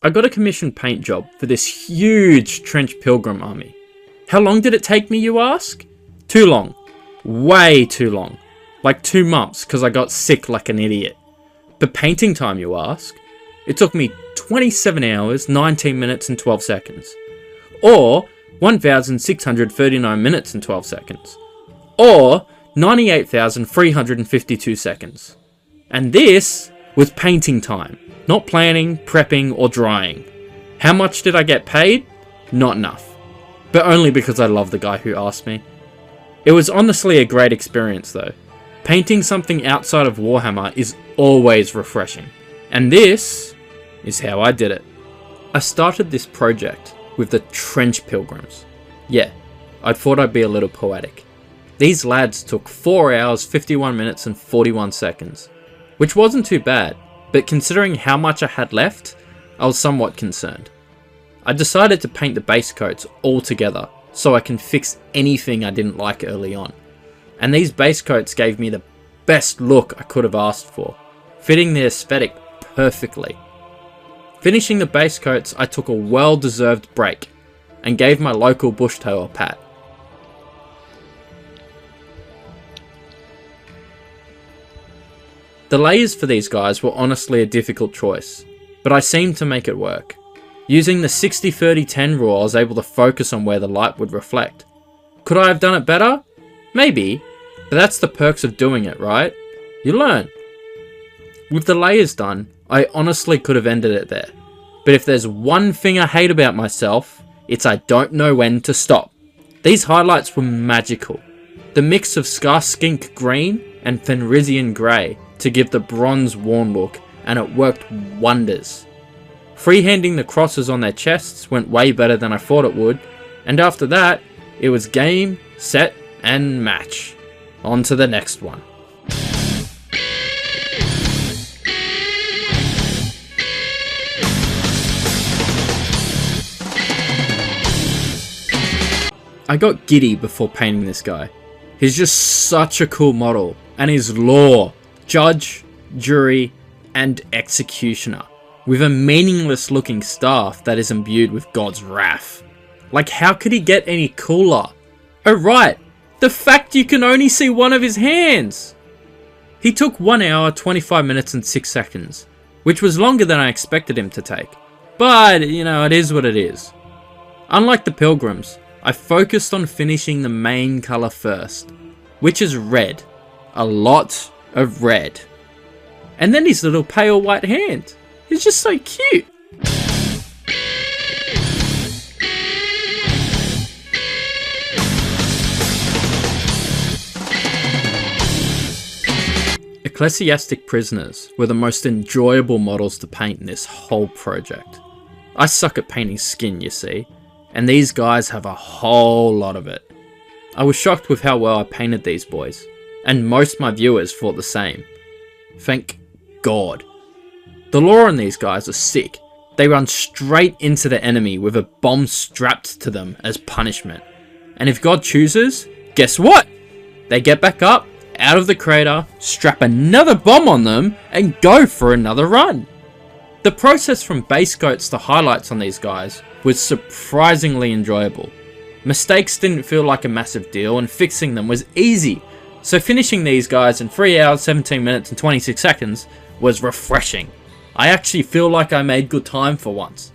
I got a commissioned paint job for this huge trench pilgrim army. How long did it take me, you ask? Too long. Way too long. Like 2 months, because I got sick like an idiot. But painting time, you ask? It took me 27 hours, 19 minutes and 12 seconds. Or 1,639 minutes and 12 seconds. Or 98,352 seconds. And this was painting time. Not planning, prepping or drying. How much did I get paid? Not enough. But only because I love the guy who asked me. It was honestly a great experience though. Painting something outside of Warhammer is always refreshing. And this is how I did it. I started this project with the Trench Pilgrims. Yeah, I thought I'd be a little poetic. These lads took 4 hours, 51 minutes and 41 seconds. Which wasn't too bad, but considering how much I had left, I was somewhat concerned. I decided to paint the base coats all together so I can fix anything I didn't like early on. And these base coats gave me the best look I could have asked for, fitting the aesthetic perfectly. Finishing the base coats, I took a well-deserved break and gave my local bushtail a pat. The layers for these guys were honestly a difficult choice, but I seemed to make it work. Using the 60-30-10 rule, I was able to focus on where the light would reflect. Could I have done it better? Maybe, but that's the perks of doing it, right? You learn. With the layers done, I honestly could have ended it there. But if there's one thing I hate about myself, it's I don't know when to stop. These highlights were magical. The mix of Scarskink green and Fenrisian grey to give the bronze worn look, and it worked wonders. Freehanding the crosses on their chests went way better than I thought it would, and after that, it was game, set, and match. On to the next one. I got giddy before painting this guy. He's just such a cool model, and his lore, judge, jury, and executioner, with a meaningless looking staff that is imbued with God's wrath. Like, how could he get any cooler? Oh right, the fact you can only see one of his hands! He took 1 hour, 25 minutes and 6 seconds, which was longer than I expected him to take. But, you know, it is what it is. Unlike the Pilgrims, I focused on finishing the main colour first, which is red. A lot of red. And then his little pale white hand. He's just so cute. Ecclesiastic prisoners were the most enjoyable models to paint in this whole project. I suck at painting skin, you see, and these guys have a whole lot of it. I was shocked with how well I painted these boys, and most of my viewers thought the same. Thank God. The lore on these guys are sick. They run straight into the enemy with a bomb strapped to them as punishment. And if God chooses, guess what? They get back up, out of the crater, strap another bomb on them, and go for another run. The process from base coats to highlights on these guys was surprisingly enjoyable. Mistakes didn't feel like a massive deal, and fixing them was easy. So finishing these guys in 3 hours, 17 minutes and 26 seconds was refreshing. I actually feel like I made good time for once.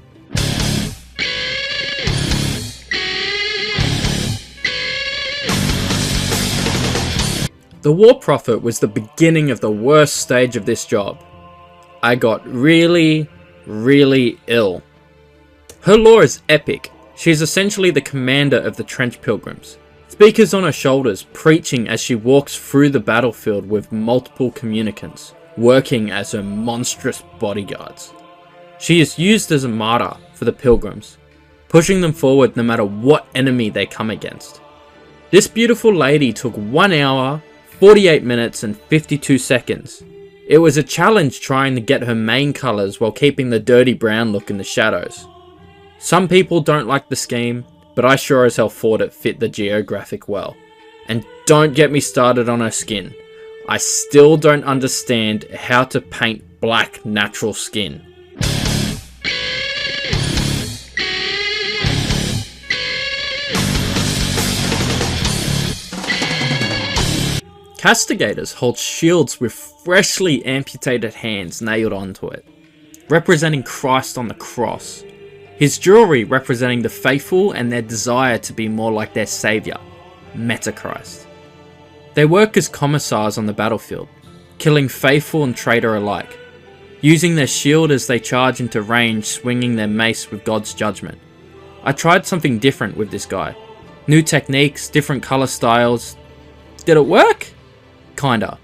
The War Prophet was the beginning of the worst stage of this job. I got really ill. Her lore is epic. She's essentially the commander of the Trench Pilgrims. Speakers on her shoulders preaching as she walks through the battlefield with multiple communicants, working as her monstrous bodyguards. She is used as a martyr for the Pilgrims, pushing them forward no matter what enemy they come against. This beautiful lady took 1 hour, 48 minutes and 52 seconds. It was a challenge trying to get her main colours while keeping the dirty brown look in the shadows. Some people don't like the scheme, but I sure as hell thought it fit the geographic well. And don't get me started on her skin. I still don't understand how to paint black natural skin. Castigators hold shields with freshly amputated hands nailed onto it, representing Christ on the cross. His jewelry representing the faithful and their desire to be more like their saviour, Metachrist. They work as commissars on the battlefield, killing faithful and traitor alike, using their shield as they charge into range, swinging their mace with God's judgment. I tried something different with this guy. New techniques, different colour styles. Did it work? Kinda.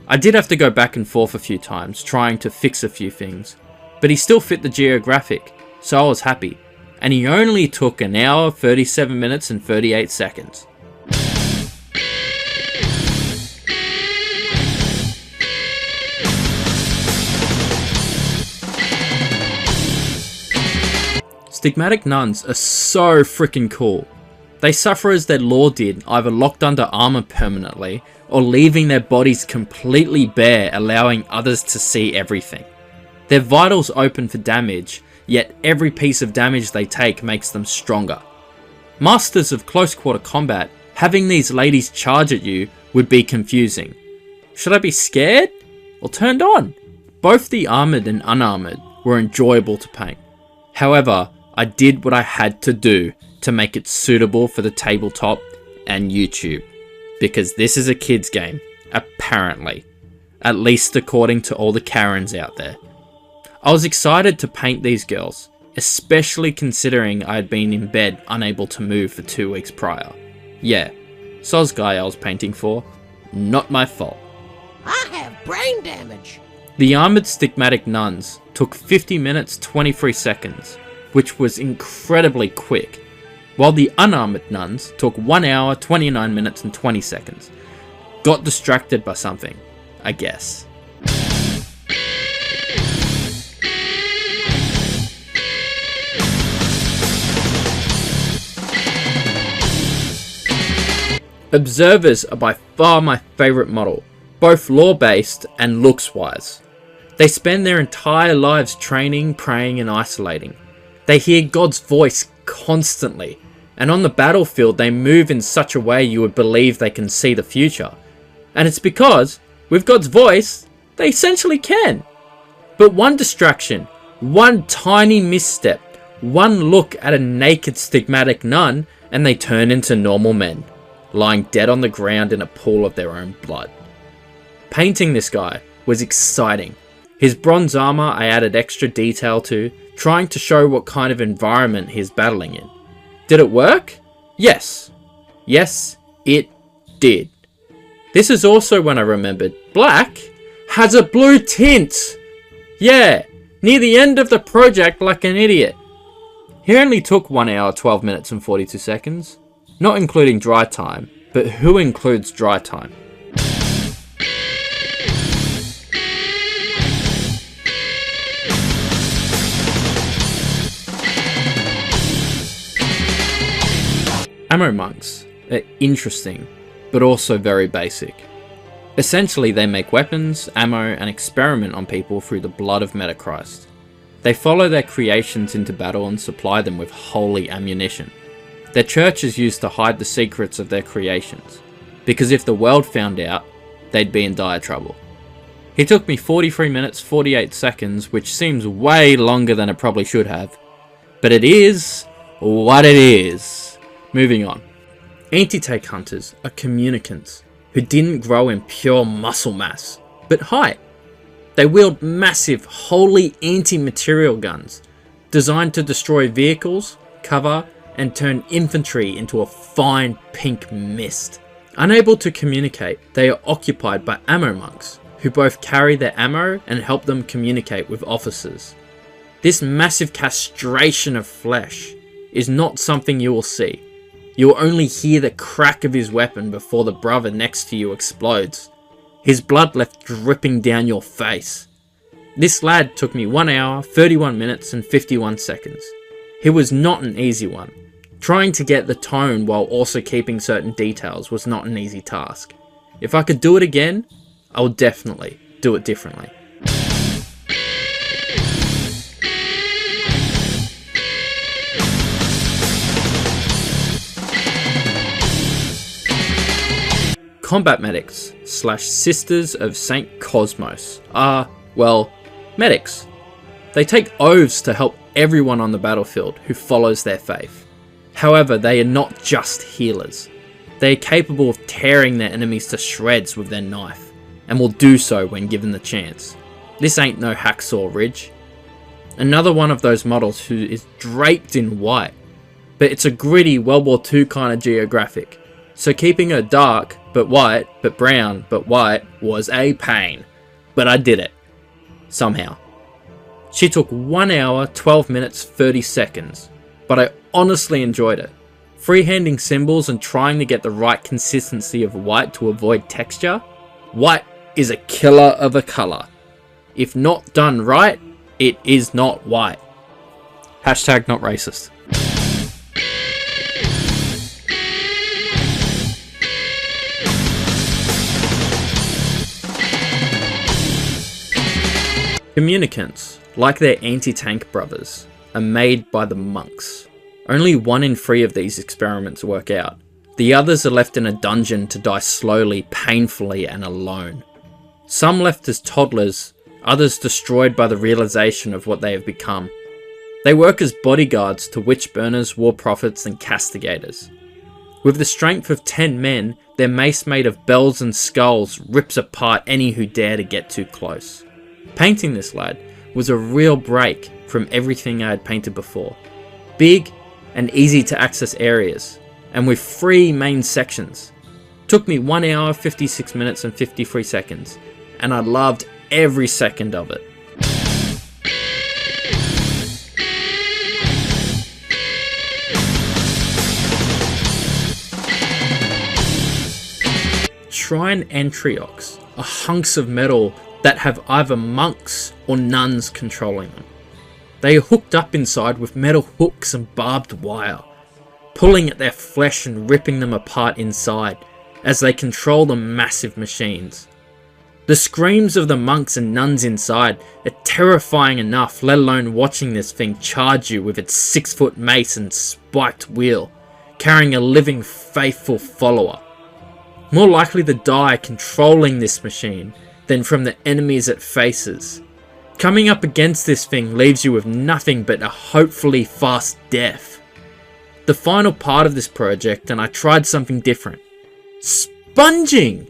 I did have to go back and forth a few times, trying to fix a few things, but he still fit the geographic, so I was happy. And he only took an hour, 37 minutes and 38 seconds. Stigmatic nuns are so freaking cool. They suffer as their lord did, either locked under armor permanently, or leaving their bodies completely bare, allowing others to see everything. Their vitals open for damage, yet every piece of damage they take makes them stronger. Masters of close quarter combat, having these ladies charge at you would be confusing. Should I be scared or turned on? Both the armoured and unarmoured were enjoyable to paint. However, I did what I had to do to make it suitable for the tabletop and YouTube. Because this is a kids game, apparently. At least according to all the Karens out there. I was excited to paint these girls, especially considering I had been in bed unable to move for 2 weeks prior. Yeah, soz guy I was painting for, not my fault. I have brain damage. The armoured stigmatic nuns took 50 minutes 23 seconds, which was incredibly quick, while the unarmoured nuns took 1 hour 29 minutes and 20 seconds. Got distracted by something, I guess. Observers are by far my favourite model, both lore-based and looks-wise. They spend their entire lives training, praying and isolating. They hear God's voice constantly, and on the battlefield they move in such a way you would believe they can see the future. And it's because, with God's voice, they essentially can. But one distraction, one tiny misstep, one look at a naked stigmatic nun, and they turn into normal men, lying dead on the ground in a pool of their own blood. Painting this guy was exciting. His bronze armor I added extra detail to, trying to show what kind of environment he's battling in. Did it work? Yes. Yes, it did. This is also when I remembered black has a blue tint. Yeah, near the end of the project like an idiot. He only took 1 hour 12 minutes and 42 seconds. Not including dry time, but who includes dry time? Ammo monks are interesting, but also very basic. Essentially, they make weapons, ammo, and experiment on people through the blood of Metachrist. They follow their creations into battle and supply them with holy ammunition. Their church is used to hide the secrets of their creations, because if the world found out, they'd be in dire trouble. He took me 43 minutes 48 seconds, which seems way longer than it probably should have, but it is what it is. Moving on. Anti-tank hunters are communicants who didn't grow in pure muscle mass, but height. They wield massive, wholly anti-material guns, designed to destroy vehicles, cover, and turn infantry into a fine pink mist. Unable to communicate, they are occupied by ammo monks, who both carry their ammo and help them communicate with officers. This massive castration of flesh is not something you will see. You will only hear the crack of his weapon before the brother next to you explodes. His blood left dripping down your face. This lad took me 1 hour, 31 minutes and 51 seconds. He was not an easy one. Trying to get the tone while also keeping certain details was not an easy task. If I could do it again, I would definitely do it differently. Combat medics / Sisters of St. Cosmos are, well, medics. They take oaths to help everyone on the battlefield who follows their faith. However, they are not just healers. They are capable of tearing their enemies to shreds with their knife, and will do so when given the chance. This ain't no Hacksaw Ridge. Another one of those models who is draped in white, but it's a gritty World War II kind of geographic, so keeping her dark, but white, but brown, but white was a pain. But I did it. Somehow. She took 1 hour, 12 minutes, 30 seconds, but I honestly enjoyed it. Freehanding symbols and trying to get the right consistency of white to avoid texture. White is a killer of a colour. If not done right, it is not white. Hashtag not racist. Communicants, like their anti-tank brothers, are made by the monks. Only 1 in 3 of these experiments work out. The others are left in a dungeon to die slowly, painfully, and alone. Some left as toddlers, others destroyed by the realization of what they have become. They work as bodyguards to witch burners, war prophets, and castigators. With the strength of 10 men, their mace made of bells and skulls rips apart any who dare to get too close. Painting this lad was a real break from everything I had painted before. Big and easy to access areas, and with 3 main sections. Took me 1 hour, 56 minutes and 53 seconds, and I loved every second of it. Shrine Antriox are hunks of metal that have either monks or nuns controlling them. They are hooked up inside with metal hooks and barbed wire, pulling at their flesh and ripping them apart inside as they control the massive machines. The screams of the monks and nuns inside are terrifying enough, let alone watching this thing charge you with its 6-foot mace and spiked wheel, carrying a living faithful follower. More likely to die controlling this machine than from the enemies it faces. Coming up against this thing leaves you with nothing but a hopefully fast death. The final part of this project, and I tried something different. Sponging!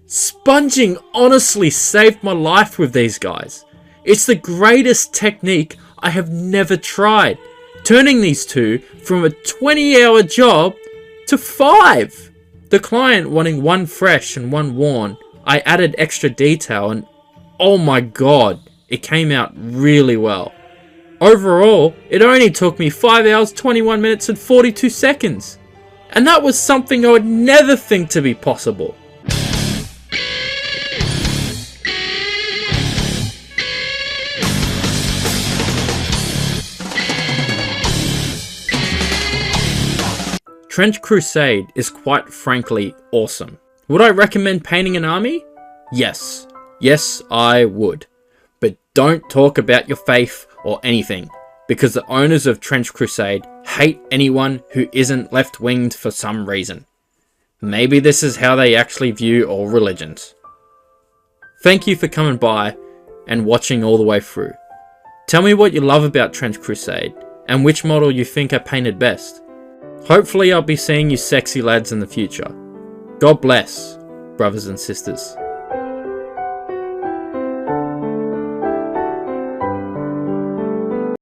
Sponging honestly saved my life with these guys. It's the greatest technique I have never tried. Turning these two from a 20-hour job to 5. The client wanting 1 fresh and 1 worn, I added extra detail and oh my god, it came out really well. Overall, it only took me 5 hours, 21 minutes and 42 seconds. And that was something I would never think to be possible. Trench Crusade is quite frankly awesome. Would I recommend painting an army? Yes. Yes, I would. But don't talk about your faith or anything, because the owners of Trench Crusade hate anyone who isn't left-winged for some reason. Maybe this is how they actually view all religions. Thank you for coming by and watching all the way through. Tell me what you love about Trench Crusade, and which model you think I painted best. Hopefully I'll be seeing you sexy lads in the future. God bless, brothers and sisters.